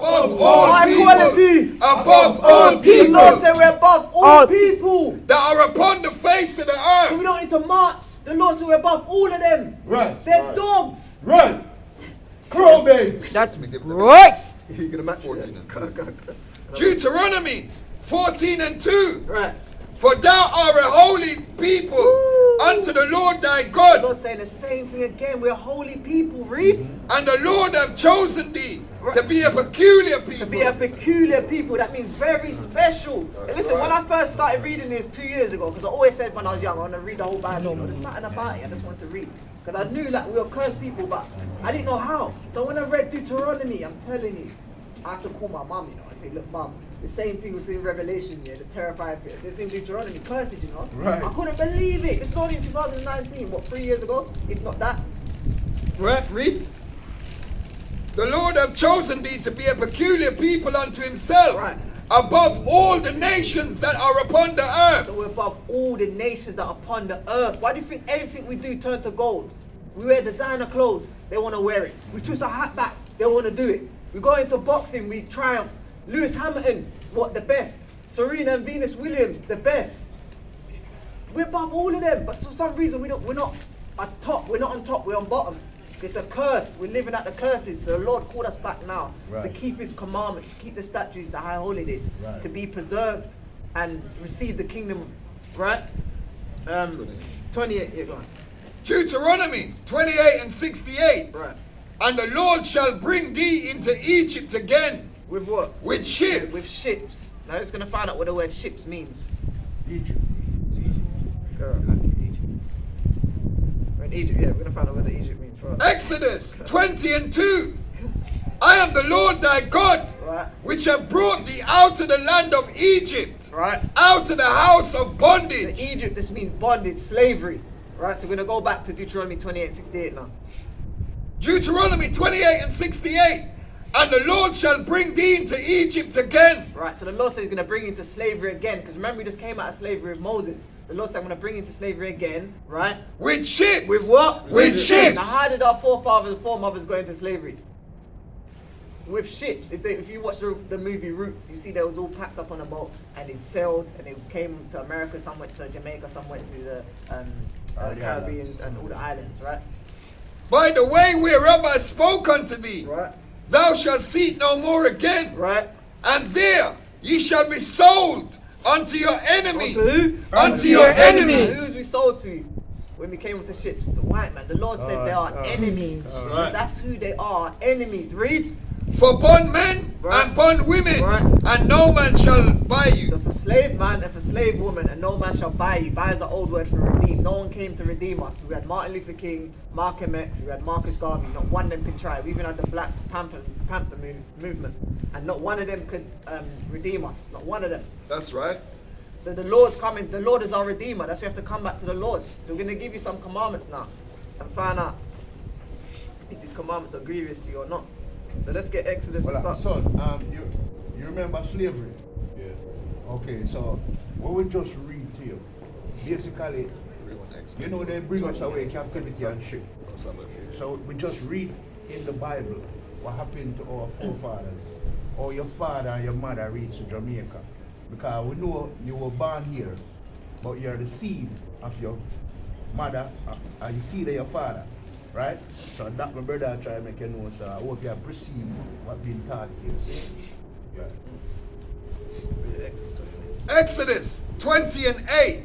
above all people. Equality. Above all The people. Lord said we're above all people. That are upon the face of the So we earth. don't need to march. The Lord said we're above all of them. Right. They're dogs. Right. Crow babes. That's Let me give right. You're gonna match 14 and 2. Deuteronomy 14 and 2. Right. For thou art a holy people unto the Lord thy The God, Lord saying the same thing again. We're holy people. Read. and the Lord hath chosen thee to be a peculiar To people. be a peculiar people, that means very special. And listen, when I first started reading this 2 years ago, because I always said when I was young, I want to read the whole Bible, but there's something about it I just wanted to read. Because I knew like we were cursed people, but I didn't know how. So when I read Deuteronomy, I'm telling you, I had to call my mum, I say, look mum, the same thing was in Revelation, the terrifying fear. This in Deuteronomy, curses, Right. I couldn't believe it. It's only in 2019, what, 3 years ago? If not that. Right, read. The Lord hath chosen thee to be a peculiar people unto himself, Right. above all the nations that are upon the earth. So we're above all the nations that are upon the earth. Why do you think everything we do turn to gold? We wear designer clothes, they want to wear it. We twist our hat back, they want to do it. We go into boxing, we triumph. Lewis Hamilton, what, the best. Serena and Venus Williams, the best. We're above all of them, but for some reason we're not at top. We're not on top, we're on bottom. It's a curse. We're living out the curses. So the Lord called us back now to keep his commandments, keep the statutes, the high holidays, to be preserved and receive the kingdom, right? 28, yeah, go on. Deuteronomy 28 and 68. Right. And the Lord shall bring thee into Egypt again With what? with ships. With ships. Now it's going to find out what the word ships means. Egypt. We're in Egypt, yeah, we're going to find out what the Egypt means. Right. Exodus 20 and 2. I am the Lord thy God, Right. which have brought thee out of the land of Egypt, Right. out of the house of So bondage. Egypt, this means bondage, slavery. Right, so we're going to go back to Deuteronomy 28 and 68 now. Deuteronomy 28 and 68. And the Lord shall bring thee into Egypt again. Right, so the Lord said he's going to bring you into slavery again. Because remember, we just came out of slavery with Moses. The Lord said, I'm going to bring you into slavery again, right? With ships. With what? With ships. Now, how did our forefathers and foremothers go into slavery? With ships. If you watch the movie Roots, you see they was all packed up on a boat and they sailed and they came to America, some went to Jamaica, some went to the Caribbean and all the islands, right? By the way whereof I spoke unto thee, Right. thou shalt see it no more again. Right. And there ye shall be sold unto your enemies. Unto who? Unto your enemies. Who was we sold to when we came onto ships? The white man. The Lord said they are enemies. Right. That's who they are. Enemies. Read. For bondmen Right. and bondwomen, Right. and no man shall buy you. So for slave man and for slave woman, and no man shall buy you. Buy is the old word for redeem. No one came to redeem us. We had Martin Luther King, Malcolm X, we had Marcus Garvey. Not one of them could try. We even had the Black Panther movement, and not one of them could redeem us. Not one of them. That's right. So the Lord's coming. The Lord is our Redeemer. That's why we have to come back to the Lord. So we're going to give you some commandments now and find out if these commandments are grievous to you or not. So let's get Exodus and Well, start. son, you remember slavery? Yeah. Okay, so what we just read to you, basically, you know they bring us away captivity and shit. So we just read in the Bible what happened to our forefathers, or your father and your mother reached Jamaica. Because we know you were born here, but you're the seed of your mother and you seed of your father. Right? So that my brother try to make you know, so I hope you have perceived what's being taught here. See? Right. Exodus 20 and 8.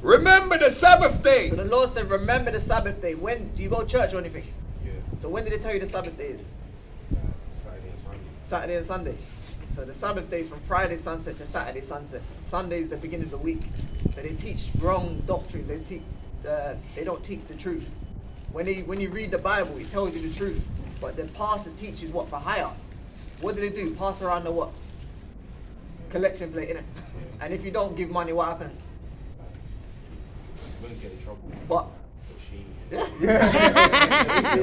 Remember the Sabbath day. So the Lord said, remember the Sabbath day. When do you go to church or anything? Yeah. So when did they tell you the Sabbath day is? Saturday and Sunday. Saturday and Sunday. So the Sabbath day is from Friday sunset to Saturday sunset. Sunday is the beginning of the week. So they teach wrong doctrine. They don't teach the truth. When you read the Bible, it tells you the truth. But the pastor teaches what for hire. What do they do? Pass around the what? Collection plate, innit? And if you don't give money, what happens? You won't get in trouble. What? But she- They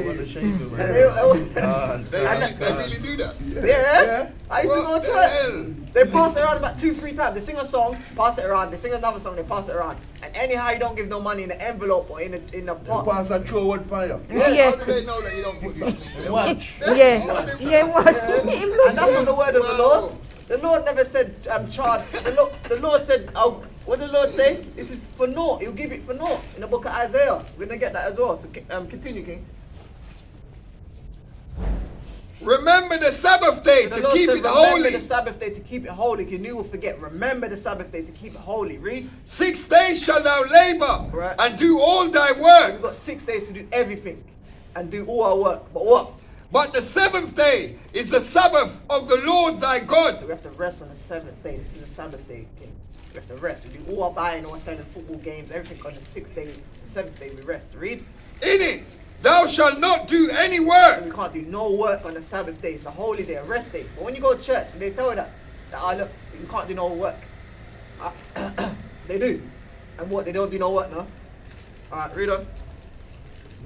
really do that. Yeah. I used to go to What the church. hell? They pass it around about 2-3 times. They sing a song, pass it around. They sing another song, they pass it around. And anyhow, you don't give no money in the envelope or in the pot. Pass and throw what fire. How do they know that you don't put something in there? Watch. Yeah, what's And that's not the word of the Lord. The Lord never said charge. The Lord said, oh, what did the Lord say? This is for naught. He'll give it for naught in the book of Isaiah. We're gonna get that as well. So continue, King. Remember the Sabbath day The to Lord keep said, it remember holy. the Sabbath day to keep it holy. You knew will forget. Remember the Sabbath day to keep it holy. Read. 6 days shalt thou labor Right. and do all thy We've work. got 6 days to do everything and do all our work. But what? But the 7th day is the Sabbath of the Lord thy God. We have to rest on the 7th day. This is the Sabbath day, King. We have to rest. We do all our buying, all our selling, football games, everything on the 6 days. The 7th day we rest. Read. In it thou shalt not do any So work. we can't do no work on the Sabbath day. It's a holy day, a rest day. But when you go to church, they tell you that look, you can't do no work. They do. And what? They don't do no work, no? Alright, read on.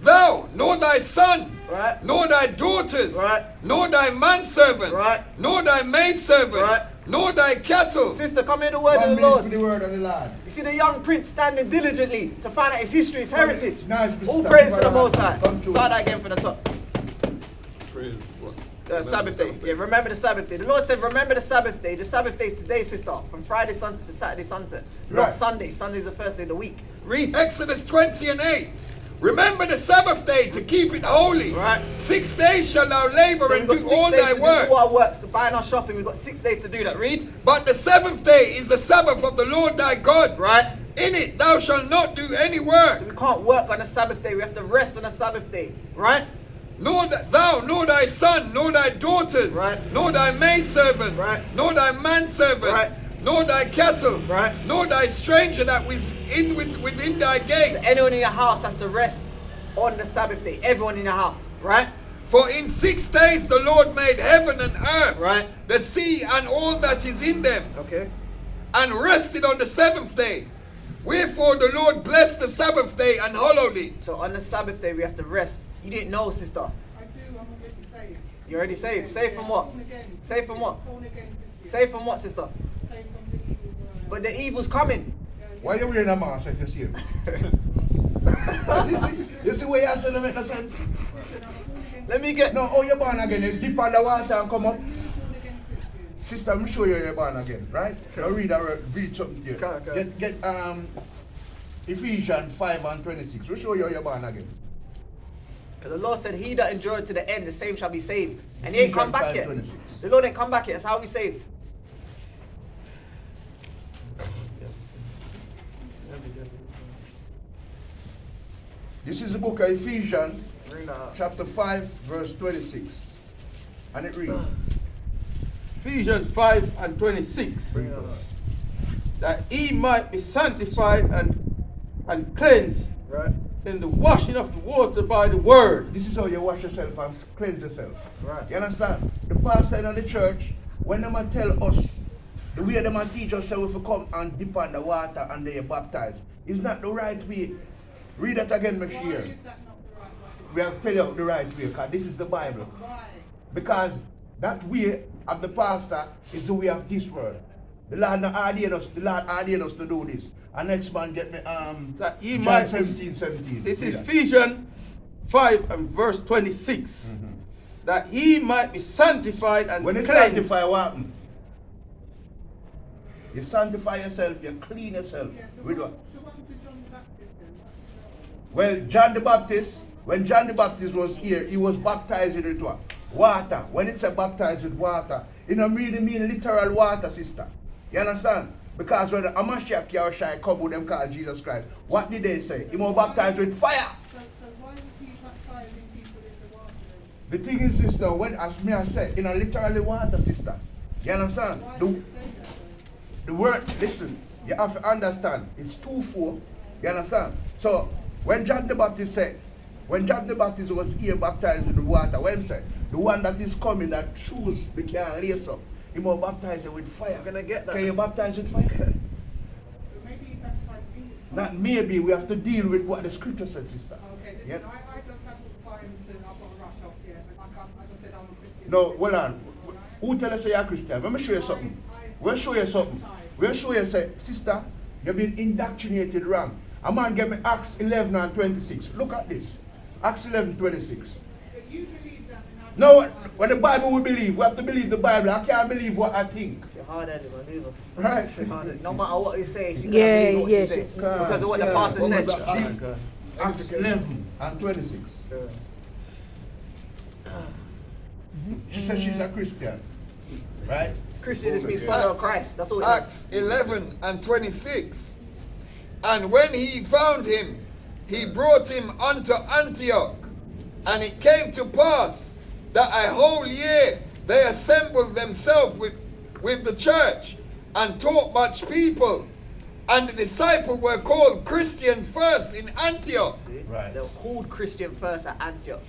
Thou, nor thy son, Right? nor thy daughters, Right. nor thy manservant, Right. nor thy maidservant, Right. nor thy cattle. Sister, come hear the word 1 of the minute for Lord. the word of the Lord. You see the young prince standing diligently to find out his history, his heritage. Nice, All Mr. praise to the Farah. Most High. Come true. Start that again from the top. Sabbath day. Yeah, remember the Sabbath day. The Lord said, remember the Sabbath day. The Sabbath day is today, sister. From Friday sunset to Saturday sunset. Not Right. Sunday. Sunday's the first day of the week. Read. Exodus 20:8. Remember the Sabbath day to keep it holy. Right. 6 days shalt thou labor So and we've got do 6 all days thy to do work. all our work. So buying our shopping, we've got 6 days to do that. Read. But the 7th day is the Sabbath of the Lord thy God. Right. In it thou shalt not do any work, So we can't work on the Sabbath day. We have to rest on the Sabbath day. Right. nor thou, nor thy son, nor thy daughters, Right. nor thy maidservant, Right. nor thy manservant, Right. nor thy cattle, Right. nor thy stranger that was within thy gates. So anyone in your house has to rest on the Sabbath day. Everyone in your house. Right. For in 6 days the Lord made heaven and earth, Right. the sea and all that is in them, Okay. and rested on the 7th day. Wherefore the Lord blessed the Sabbath day and hallowed it. So on the Sabbath day we have to rest. You didn't know, sister. I do, I'm already saved. You're already saved. Saved from what? Born again. Saved from what? Born again Christian. Saved from what, sister? Saved from the evil world. But the evil's coming. Why you wearing a mask if you see him? You see where you said it make no sense? Listen, I'm born again. Let me get. No, oh, you're born again. You dip on the water and come up. Born again Christian. Sister, I'm sure you're born again, right? You read something here. Okay. Get Ephesians 5:26. We show you're born again. Because the Lord said, he that endured to the end, the same shall be saved. And he ain't come back yet. 5:26. The Lord ain't come back yet. That's how we saved. This is the book of Ephesians, Bring that up. chapter 5, verse 26. And it reads. Ephesians 5:26, Bring it up. that he might be sanctified and cleansed Right. in the washing of the water by the word. This is how you wash yourself and cleanse yourself. Right. You understand? The pastor in the church, when they tell us, the way they teach us how we come and dip on the water and they baptize, is not the right way. Read that again, make Why sure. is that not the right way? We have to tell you the right way, because this is the Bible. Why? Because that way of the pastor is the way of this world. The Lord not ordained us, to do this. And next man get me That he John might 17:17. This Read is that. Ephesians 5 and verse 26. That he might be sanctified and When you cleansed. sanctify, what happen? You sanctify yourself, you clean yourself. Yeah, so With what, what? so what happened to John the Baptist then? Well, John the Baptist, when John the Baptist was here, he was baptized with what? Water. When it's a baptized with water, it don't really mean literal water, sister. You understand? Because when Amashiach Yahushua come with them called Jesus Christ, what did they say? He was baptized with fire. So why was he baptizing people in the water then? The thing is, sister, when as me I said, in a literally water, sister. You understand? Why The, did it say that the though? word, listen, you have to understand, it's 2:4. You understand? So when John the Baptist said, when John the Baptist was here baptized in the water, what he said? The one that is coming, that shoes we can lace up, he must baptize you with fire. I'm gonna get that. Can you baptize with fire? But maybe he baptized me with fire. Not maybe, we have to deal with what the scripture says, sister. Okay, listen, Yeah. I don't have the time to, I've got to rush off here, but I can't, as I said, I'm a Christian. No, hold on. Who tell us you're a Christian? Let me show you something. I We'll show you something. We'll show you, say, sister, you've been indoctrinated wrong. A man gave me Acts 11 and 26. Look at this. Acts 11, 26. But you believe that in our No, Bible. when the Bible we believe, we have to believe the Bible. I can't believe what I think. You're hard-headed, man. Either. Right? You're hard-headed. No matter what you say, you Yeah, can't believe what yeah, you say. she- Because of what the pastor What was said. that? Acts? Acts 11 and 26. She said she's a Christian. Right? Christian just means follower of Christ. That's all it Acts 11 and 26. And when he found him, he brought him unto Antioch. And it came to pass that a whole year they assembled themselves with the church and taught much people. And the disciples were called Christians first in Antioch. is. Right. They were called Christian first at Antioch.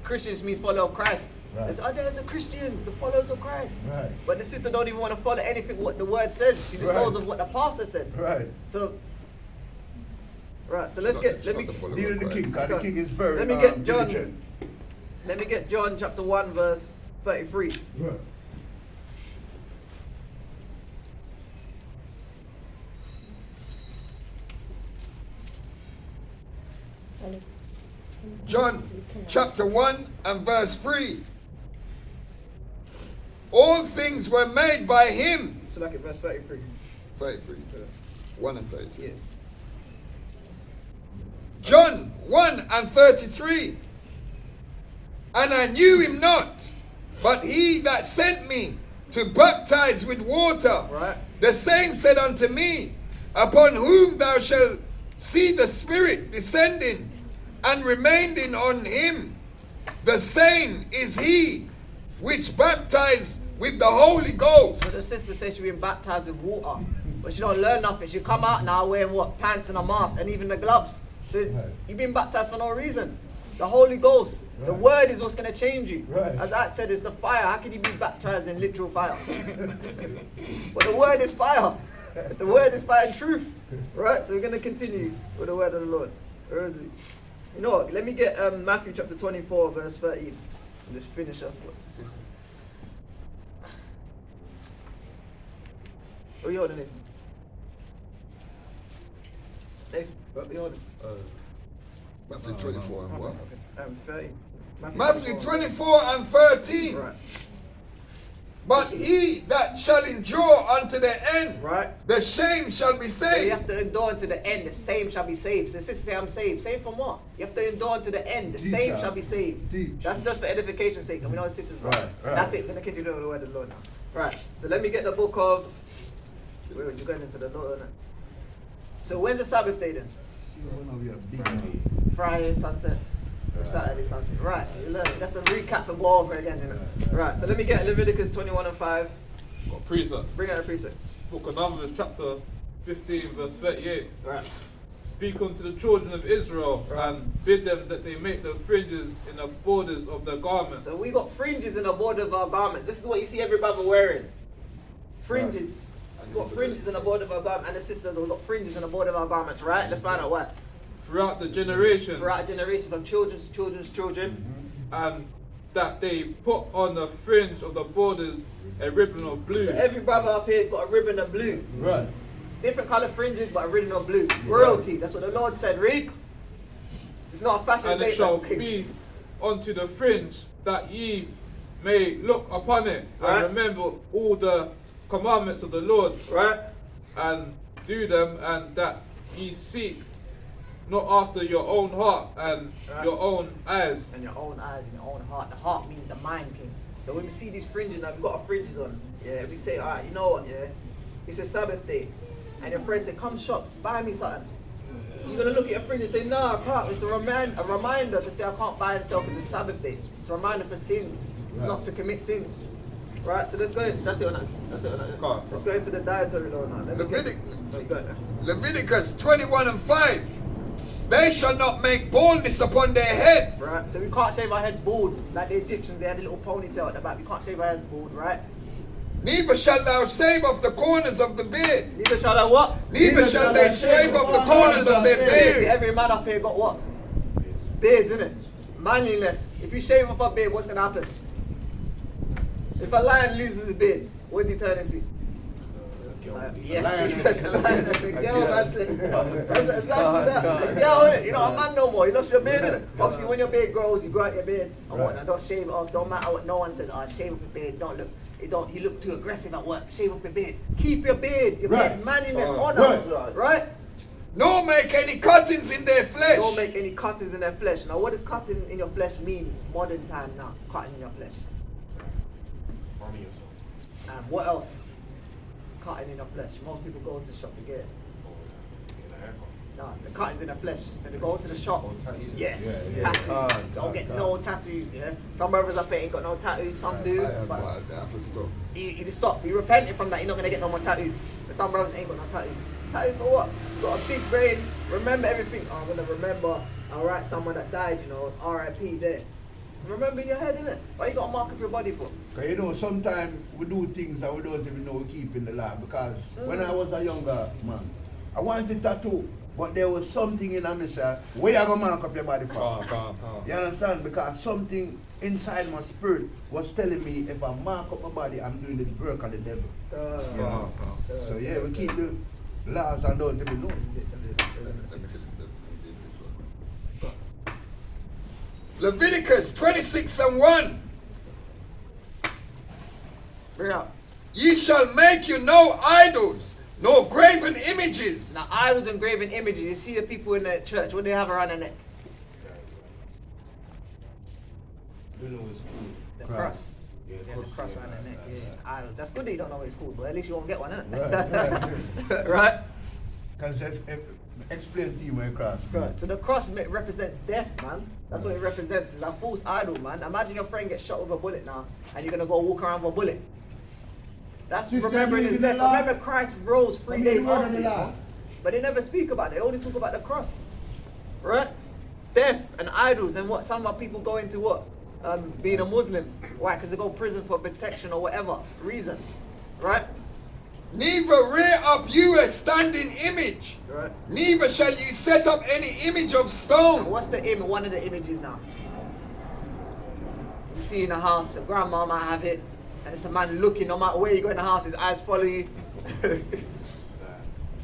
Christians mean follower of Christ. Right. They say, oh, they're the Christians, the followers of Christ. Right. But the sister don't even want to follow anything what the word says. She just Right. goes of what the pastor said. Right. So, right. So let's Not get. the- Let not me. the follower Deal of with the Christ. king, because the king is very Let me get John. diligent. Let me get John chapter 1 verse 33. Right. John chapter 1 and verse 3. All things were made by him. So like at verse 33. 33. 1 and 33. Yeah. John 1 and 33. And I knew him not, but he that sent me to baptize with water, Right. the same said unto me, upon whom thou shalt see the Spirit descending and remaining on him, the same is he which baptized with the Holy Ghost. So the sister says she's been baptized with water, but she don't learn nothing. She come out now wearing what? Pants and a mask and even the gloves. So you've been baptized for no reason. The Holy Ghost, the Right. word is what's going to change you. Right. As I said, it's the fire. How can you be baptized in literal fire? But the word is fire. The word is fire and truth. Right? So we're going to continue with the word of the Lord. Where is it? You know what? Let me get Matthew chapter 24, verse 13. And just finish up what this is. What are you holding, Nathan? Nathan, what are you holding? Matthew 24 and what? 13. Matthew 24 and 13. Right. But he that shall endure unto the end, Right. the same shall be So you saved. have to endure unto the end, the same shall be saved. So the sister say, I'm saved. Saved from what? You have to endure unto the end, the same Teacher. shall be saved. Teach. That's just for edification's sake. And we know the sister's right. Right. That's it. We're going to continue with the word of the Lord now. Right. So let me get the book of. Wait, you're going into the Lord, innit? So when's the Sabbath day then? See, one of your big man. Friday sunset. Saturday sunset. Right. You learn. That's the recap and go over again, innit? Right. So let me get Leviticus 21 and 5. Got precept. Bring out the precept. Book of Numbers, chapter 15, verse 38. Right. Speak unto the children of Israel and bid them that they make the fringes in the borders of their garments. So we got fringes in the border of our garments. This is what you see every brother wearing. Fringes. We've got fringes in the border of our garments. And the sisters have got fringes in the border of our garments, right? Let's find out why. Throughout the generations, Throughout a generation, from children's to children's children. and that they put on the fringe of the borders a ribbon of blue. So every brother up here got a ribbon of blue. Right. Different color fringes, but a ribbon of blue. Royalty. That's what the Lord said. Read. It's not a fashion And it statement. shall be unto the fringe that ye may look upon it Right. and remember all the commandments of the Lord Right? and do them, and that ye seek not after your own heart and Right. your own eyes. And your own eyes and your own heart. The heart means the mind, king. So when we see these fringes, now we've got our fringes on. Yeah, we say, alright, you know what, yeah? It's a Sabbath day. And your friend say, come shop, buy me something. You're gonna look at your friend and say, no, I can't. It's a reminder to say I can't buy and sell because it's Sabbath day. It's a reminder for sins, not to commit sins. Right, so let's go in. That's it or not? That's it or not? Come on. Let's go into the dietary law now. Let me get- Oh, you got it now. Leviticus 21 and 5. They shall not make baldness upon their heads. Right, so we can't shave our head bald like the Egyptians. They had a little ponytail at the back. We can't shave our heads bald, right? Neither shalt thou shave off the corners of the beard. Neither shall I what? Neither shall they shave off the corners of their See, beards. every man up here got what? Beards, innit? Manliness. If you shave off a beard, what's gonna happen? If a lion loses his beard, what does he turn into? Yes, Lioness. lioness. The girl, man, said, that's exactly that. The girl, innit? You're not a man no more. You lost your beard, innit? Obviously, when your beard grows, you grow out your beard. And whatnot. Don't shave it off. Don't matter what no one says. Shave off your beard. Don't look. You look too aggressive at work. Shave off your beard. Keep your beard. Your beard's manliness, honor. Right? Nor make any cuttings in their flesh. Don't make any cuttings in their flesh. Now, what does cutting in your flesh mean? Modern time now. Cutting in your flesh. Harming yourself. And what else? Cutting in your flesh. Most people go to the shop to get it. Get a haircut. No, the cuttings in the flesh. So they go to the shop. Oh, tattoos. Yes, Yeah, yeah. tattoos. Don't get no tattoos, yeah. Some brothers up here ain't got no tattoos, some do. But I have to stop. you just stop. You repenting from that, you're not gonna get no more tattoos. But some brothers ain't got no tattoos. Tattoos for what? Got a big brain, remember everything. Oh, I'm gonna remember, I'll write someone that died, you know, R.I.P. there. Remember in your head, innit? Why you got a mark of your body for? Because you know, sometimes we do things that we don't even know we keep in the law. Because when I was a younger man, I wanted tattoo, but there was something in me say, where you gonna mark up your body for? You understand? Because something inside my spirit was telling me if I mark up my body, I'm doing the work of the devil. You know? So yeah, we keep the laws and don't even know. Leviticus 26:1. Bring it up. Ye shall make you no idols, no graven images. Now, idols and graven images, you see the people in the church, what do they have around their neck? You know it's cool. The Cross. cross. Yeah, Yeah, cross, the cross yeah, around their neck. yeah, Yeah, yeah. idols. That's good that you don't know what it's called, but at least you won't get one, innit? Right. Right? Because if explain to you my cross. Right. So the cross represents death, man. That's what it represents. It's a false idol, man. Imagine your friend gets shot with a bullet now, and you're gonna go walk around with a bullet. That's Sister, remembering believe his in the death. law? Remember Christ rose 3 Believe days in the after. law? But they never speak about it. They only talk about the cross. Right? Death and idols and what some of our people go into what? Being a Muslim. Why? Because they go to prison for protection or whatever reason. Right? Neither rear up you a standing image, Right. neither shall you set up any image of And stone. what's the image? One of the images now. You see in the house, a grandma might have it, and it's a man looking. No matter where you go in the house, his eyes follow you.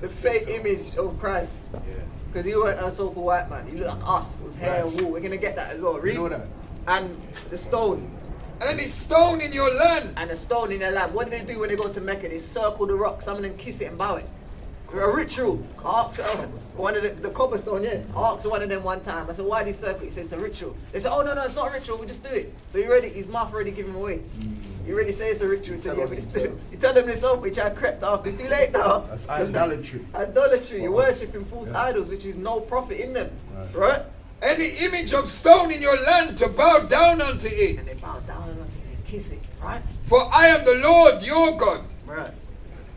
The fake image of Christ. Yeah. Because you weren't a so-called white man. You look like us with hair and wool. We're gonna get that as well. Read. You know that? And the stone. Any stone in your land, And the stone in their land. What do they do when they go to Mecca? They circle the rock. Some of them kiss it and bow it. A ritual. I asked one of the cobblestone, yeah. I asked one of them one time. I said, why this circle? He said, it's a ritual. They said, oh no, it's not a ritual. We just do it. So his mouth already gave him away. You already say it's a ritual. He said, yeah, but it's still. You tell them this off, which I crept after. Too late now. That's idolatry. Idolatry. You're worshipping false idols, which is no profit in them. Right? any image of stone in your land to bow down unto And it. they bow down unto it and kiss it. Right? For I am the Lord your God. Right.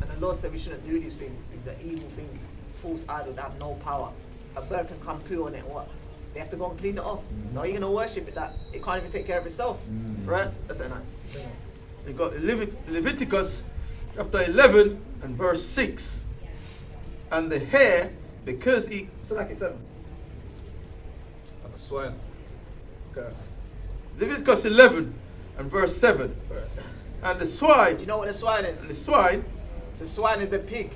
And the Lord said we shouldn't do these things. These are evil things. False idols that have no power. A bird can come pure on it. What? They have to go and clean it off. So how are you going to worship it that it can't even take care of itself? Right? That's it, now. We got Leviticus chapter 11 and verse 6. And the hare, because he... So like it's 7. Like a swine. Okay. Leviticus 11 and verse 7. And the swine, Do you know what a swine is? and the swine, So swine is the pig.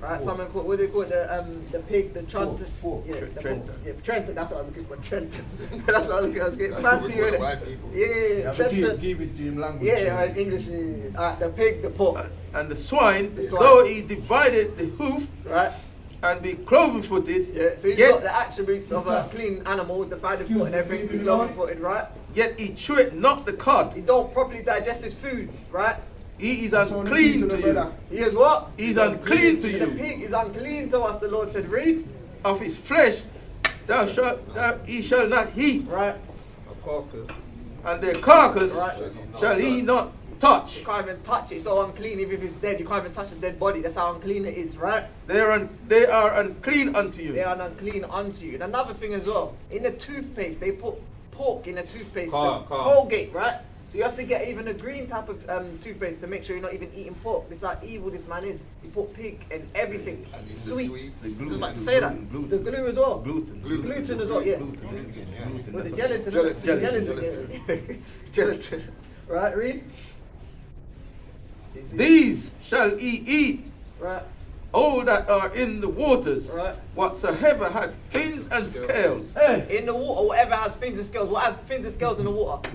Right? Someone called, what do they call it? The pig, the Trenton. Pork. Yeah, the Trenton. pork. Yeah, Trenton, that's what I was looking for. Trenton. That's what I was looking for. I was getting That's what fancy we call with it. white people. Yeah, yeah, You yeah. have to Trenton. give it to him language. Yeah, English. Yeah. The pig, the pork. and the swine, The swine. though he divided the hoof Right? and be cloven-footed, Yeah, so he's got the attributes of a clean animal with the fighting foot and everything, cloven footed, right? yet he cheweth not the cud. He don't properly digest his food, right? He is That's all unclean the to people you. brother. He is what? He is unclean to The you. pig is unclean to us, the Lord said, read. Of his flesh he shall not eat, Right? A carcass. and their carcass Right. shall he not touch. You can't even touch it, it's so unclean, even if it's dead, you can't even touch the dead body, that's how unclean it is, right? They are unclean unto you. They are unclean unto you. And another thing as well, in the toothpaste, they put pork in the toothpaste, Calm, the calm. Colgate, right? So you have to get even a green type of toothpaste to make sure you're not even eating pork. This is how evil this man is. You put pig and everything, And it's the sweets. sweets. The I was gluten, about to say that. gluten, The glue as well. Gluten. Gluten as well, yeah. Gluten, yeah. Was it gelatin? Gelatin. Gelatin. Yeah. Gelatin. Right, read. These shall ye eat Right. all that are in the waters, Right. whatsoever had fins and scales. In the water, whatever has fins and scales. What has fins and scales in the water?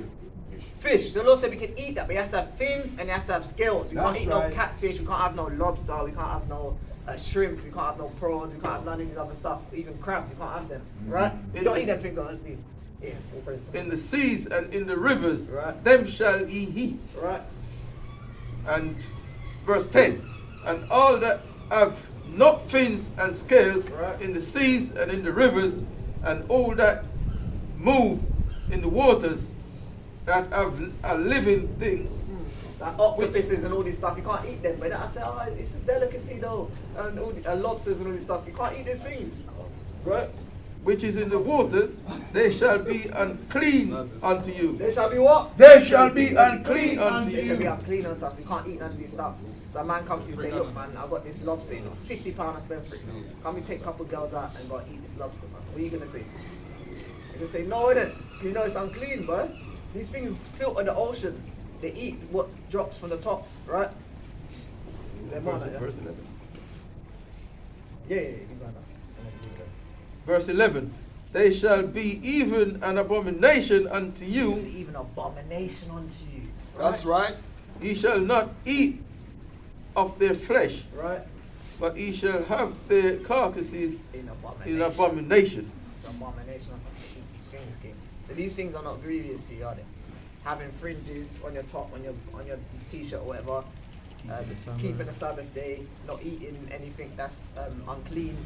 Fish. So the Lord said we can eat that, but it has to have fins and it has to have scales. We can't That's eat right. no catfish, we can't have no lobster, we can't have no shrimp, we can't have no prawns, we can't have none of these other stuff, even crabs, we can't have them. Right? You don't eat them things, don't you? Yeah, all praise. In the seas and in the rivers, Right. them shall ye eat. Right? And verse 10, and all that have not fins and scales Right. in the seas and in the rivers, and all that move in the waters, that are living things. Like octopuses and all this stuff, you can't eat them. But I say, oh, it's a delicacy though. And all the lobsters and all this stuff, you can't eat these things. Right? Which is in the waters, they shall be unclean unto you. They shall be what? They shall be unclean unto They shall be you. unclean unto us. We can't eat none of these stuff. So a man comes to you and say, look man, I've got this lobster, you know, £50 I spent for it. Can we take a couple girls out and go and eat this lobster, man? What are you gonna say? You're gonna say, no, it ain't. You know it's unclean, bro. These things filter the ocean. They eat what drops from the top, right? They're Verse, mad, yeah? verse 11. Yeah, you got that. Verse 11, they shall be even an abomination unto you. Even abomination unto you. That's right. Ye shall not eat of their flesh, Right? but ye shall have their carcasses In abomination. in abomination. It's an abomination unto us to eat these things, King. So these things are not grievous to you, are they? Having fringes on your top, on your t-shirt or whatever. Keeping the Sabbath day, not eating anything that's unclean,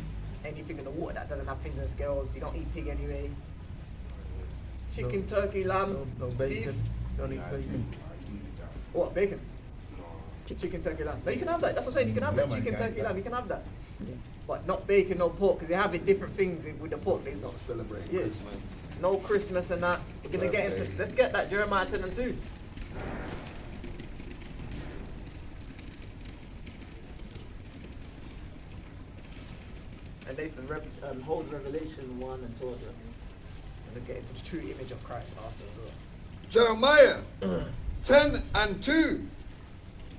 anything in the water that doesn't have fins and scales. You don't eat pig anyway. Chicken, turkey, lamb, beef. Don't eat bacon. What, bacon? Chicken, turkey, lamb. No, you can have that. That's what I'm saying. You can have that. Yeah, man, Chicken, yeah, turkey, yeah. lamb. You can have that. But not bacon, no pork, because they're having different things with the pork. They Not celebrate Yeah. Christmas. No Christmas and that. We're gonna get into. Let's get that Jeremiah 10 and 2. And Nathan hold Revelation 1 and 2. And we'll get into the true image of Christ after as well. Jeremiah 10 and 2.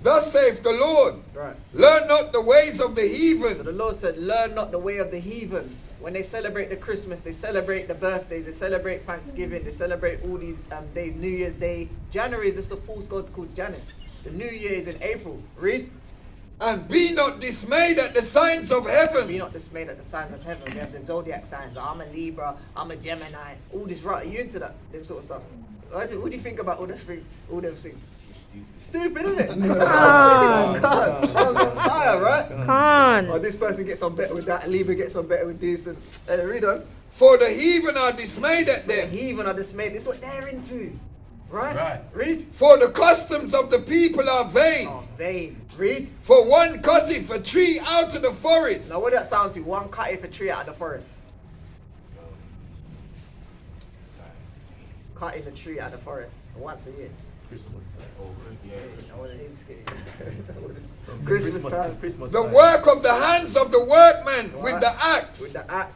Thus saith the Lord, Right. learn not the ways of the So the heathens, Lord said, learn not the way of the heathens. When they celebrate the Christmas, they celebrate the birthdays, they celebrate Thanksgiving, they celebrate all these days, New Year's Day. January is just a false god called Janus. The New Year is in April. Read. and be not dismayed at the signs of heaven. Be not dismayed at the signs of heaven. We have the zodiac signs. I'm a Libra, I'm a Gemini. All this, right? Are you into that? Them sort of stuff. What do you think about all those things? All those things? Stupid, isn't it? That's what I'm saying. God, that was on fire, right? Oh, Con. this person gets on better with that, and Libra gets on better with this, and read on. For the heathen are dismayed at The them. heathen are dismayed. This is what they're into, right? Right. Read. For the customs of the people are vain. Oh, vain. Read. For one cutteth a tree out of the forest, Now, what does that sound to? One cut if a tree out of the forest. Cutting a tree out of the forest once a year. Christmas time. the work of the hands of the workman with the axe. With the axe.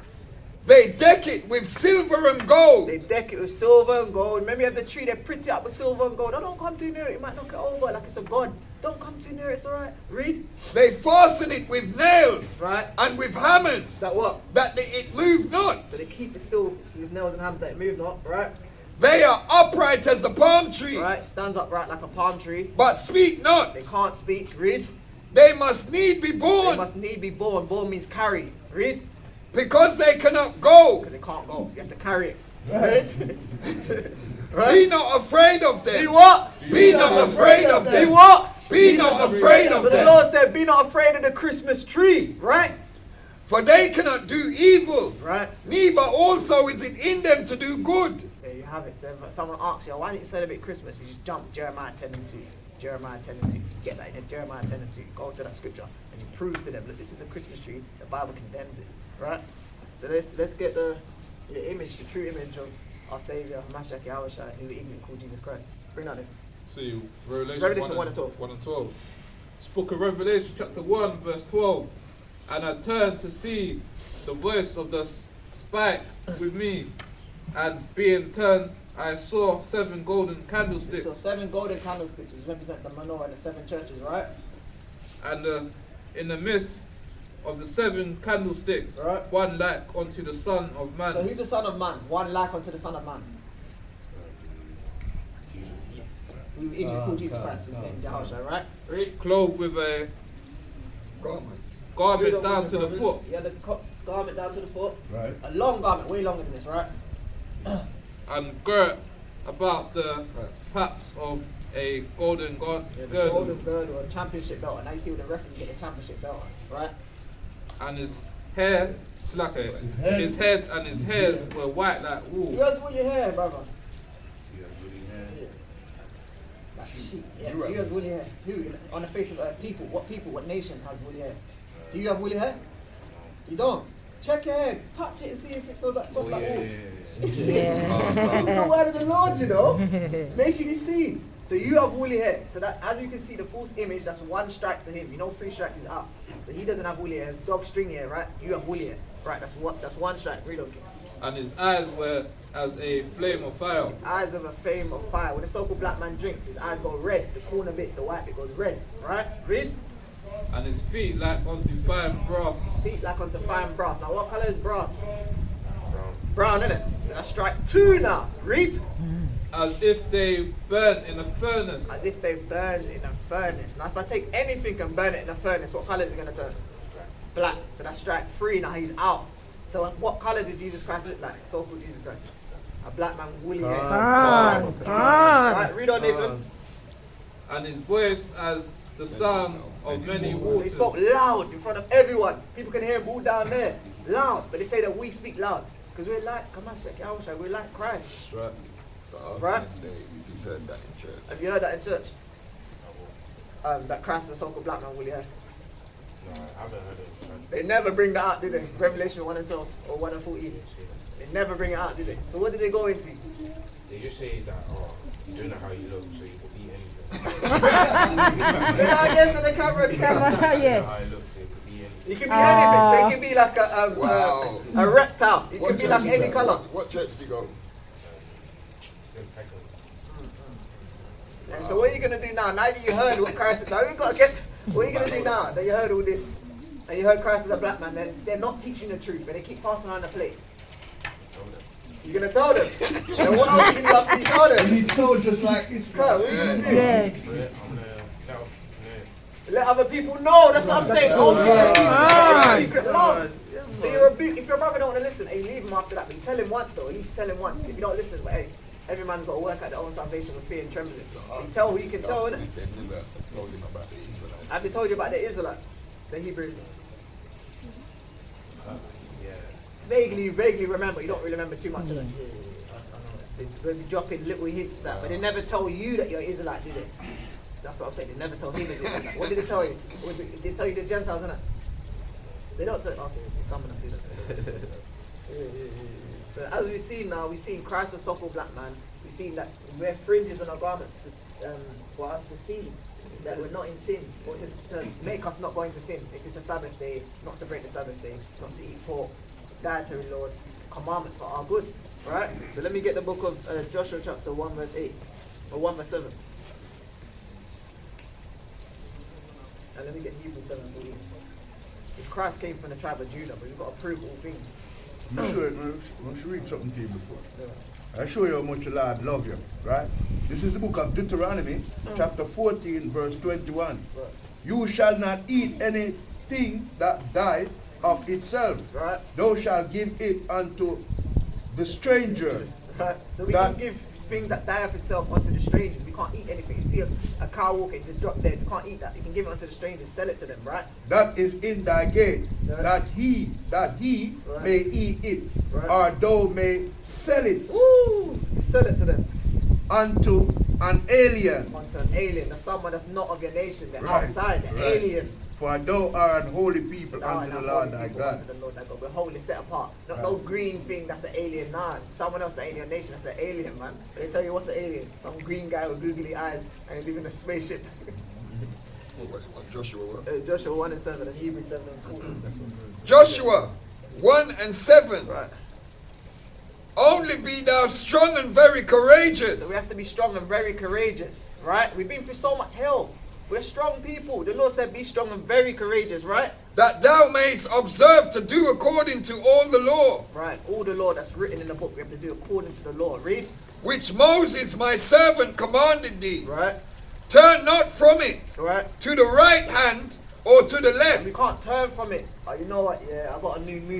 They deck it with silver and gold. They deck it with silver and gold. Remember, you have the tree, they pretty up with silver and gold. Oh, don't come too near it, you might knock it over like it's a god. Don't come too near it, it's alright. Read. They fasten it with nails Right. and with hammers, Is that what? that it move not. So they keep it still with nails and hammers that it move not, right? They are upright as the palm tree, Right, stands upright like a palm tree. but speak not. They can't speak. Read. They must need be They born, must need be born. Born means carry. Read. because they cannot go. Because they can't go, so you have to carry it. Read. Be not afraid of Be them. what? Be not afraid of Be them. what? Be not afraid of So the them. Lord said, be not afraid of the Christmas tree. Right? For they cannot do evil, Right? neither also is it in them to do good. There you have it. So if someone asks you, why don't you celebrate Christmas? You just jump Jeremiah 10 and 2. Jeremiah 10 and 2. Get that in there, Jeremiah 10 and 2. Go to that scripture and you prove to them, look, this is the Christmas tree. The Bible condemns it. Right? So let's get the image, the true image of our Savior, Mashiach Yahushua, who ignorant called Jesus Christ. Bring that in. See, Revelation 1 and 12. 1 and 12. This book of Revelation, chapter 1, verse 12. And I turned to see the voice of the spike with me, and being turned, I saw 7 golden candlesticks. So 7 golden candlesticks, which represent the menorah and the 7 churches, right? And the in the midst of the 7 candlesticks, Right. one like unto the Son of Man. So who's the Son of Man? One like unto the Son of Man. Yes. We English call Jesus Christ, his name, Jehoshua, right? Read. Clothed with a Garment. garment down to the Brothers. foot, Yeah, the garment down to the foot. Right. A long garment, way longer than this, right? and girt about the paps of a golden Yeah, the girdle, golden girdle, a championship belt. And now you see what the wrestlers get the championship belt on, right? and his hair, slacker, his head and his hairs were white like Who wool. has woolly hair, brother? Yeah, really, Yeah. man. Like sheep. Yeah, You who have- has woolly hair? Who? On the face of people? What nation has woolly hair? Do you have woolly hair? You don't? Check your hair, touch it and see if it feels like soft Oh, like yeah, wool. yeah, You yeah. see? This is the word of the Lord, you know? Making it see. So you have woolly hair. So that, as you can see, the false image, that's one strike to him. You know, 3 strikes is out. So he doesn't have woolly hair. Dog string hair, right? You have woolly hair. Right, that's one strike. Read okay. And his eyes were as a flame of fire. His eyes of a flame of fire. When the so-called black man drinks, his eyes go red. The corner bit, the white bit goes red. Right? Read. And his feet like unto fine brass. Feet like unto fine brass. Now what color is brass? Brown. Brown, innit? So that's strike 2 now. Read. As if they burnt in a furnace. As if they burned in a furnace. Now if I take anything and burn it in a furnace, what color is it going to turn? Black. So that's strike 3. Now he's out. So what color did Jesus Christ look like? So-called Jesus Christ. A black man with woolly hair. Come on. Right, read on, Nathan. And his voice as the sound of many He waters. spoke loud in front of everyone. People can hear him all down there. Loud. But they say that we speak loud. Because we're like, come on, check it out, we're like Christ. Right. So I asked Right. him if he said that in church. Have you heard that in church? That Christ is a so-called black man with woolly hair. No, I haven't heard it. Man. They never bring that out, do they? Revelation 1 and 12 or 1 and 14. They never bring it out, do they? So what did they go into? They just say that, oh, you don't know how you look, so you can be anything. Say that again for the camera. You don't know Yeah. how you look, so you can be anything. It can be anything. So it can be like Wow. a reptile. It What can be church like is any that? color. What church do you go? It's impeccable. And so what are you gonna do now? Now that you heard what Christ is, now we gotta get. What are you gonna do now that you heard all this, and you heard Christ is a black man? They're not teaching the truth, but they keep passing around the plate. Told them. You're gonna tell them. And what else are you gonna do after you tell You them? need soldiers like this, Huh, what are you gonna do? Yeah. But I'm gonna tell, yeah. Let other people know. That's what I'm saying. Don't keep it right. secret love. So you're a big, if your brother don't want to listen, hey, leave him after that. But you tell him once though. At least tell him once. If you don't listen, but hey, every man's got to work at their own salvation with fear and trembling. You tell who you can tell, innit? They never told him about the Israelites. Have they told you about the Israelites, the Hebrews? Yeah. Vaguely remember. You don't really remember too much of it. They be dropping little hints to that, but they never tell you that you're Israelite, do they? That's what I'm saying. They never tell him that you're Israelite. What did they tell you? Did they tell you the Gentiles, innit? They don't tell. Okay, some of them do that. So as we see now, we see Christ a so-called black man. We see that we wear fringes on our garments for us to see that we're not in sin, or to make us not go into sin. If it's a Sabbath day, not to break the Sabbath day, not to eat pork, dietary laws, commandments for our good. Right? So let me get the book of Joshua chapter 1 verse 8, or 1 verse 7. And let me get Hebrews 7:14. If Christ came from the tribe of Judah, but we've got to prove all things. I'm sure I should read something to you before. I show you how much the Lord love you, right? This is the book of Deuteronomy, chapter 14, verse 21. Right. You shall not eat anything that died of itself. Right? Thou shalt give it unto the stranger. Right? So we That- can give things that die of itself unto the strangers. We can't eat anything. You see a cow walking, just drop dead. You can't eat that. You can give it unto the strangers, sell it to them, right? That is in thy gate, Right. that he Right. may eat it, Right. or thou may sell it Woo! You sell it to them. unto an alien. Unto an alien. That's someone that's not of your nation. They're Right. outside. They're Right. alien. For thou art an holy people Thou art unto the not Lord holy thy people God. unto the Lord thy God. We're holy, set apart. Not Right. no green thing that's an alien. Nah, someone else, the alien nation, that's an alien, man. They tell you what's an alien. Some green guy with googly eyes and he live in a spaceship. What Joshua what? Joshua 1 and 7 and Hebrews 7 and 14. That's what Joshua 1 and 7. Right. Only be thou strong and very courageous. So we have to be strong and very courageous, right? We've been through so much hell. We're strong people. The Lord said, be strong and very courageous, right? that thou mayest observe to do according to all the law, Right. All the law that's written in the book, we have to do according to the law. Read. which Moses my servant commanded thee. Right. Turn not from it Right. to the right hand or to the We left, can't turn from it. Oh, you know what? Yeah, I got a new music.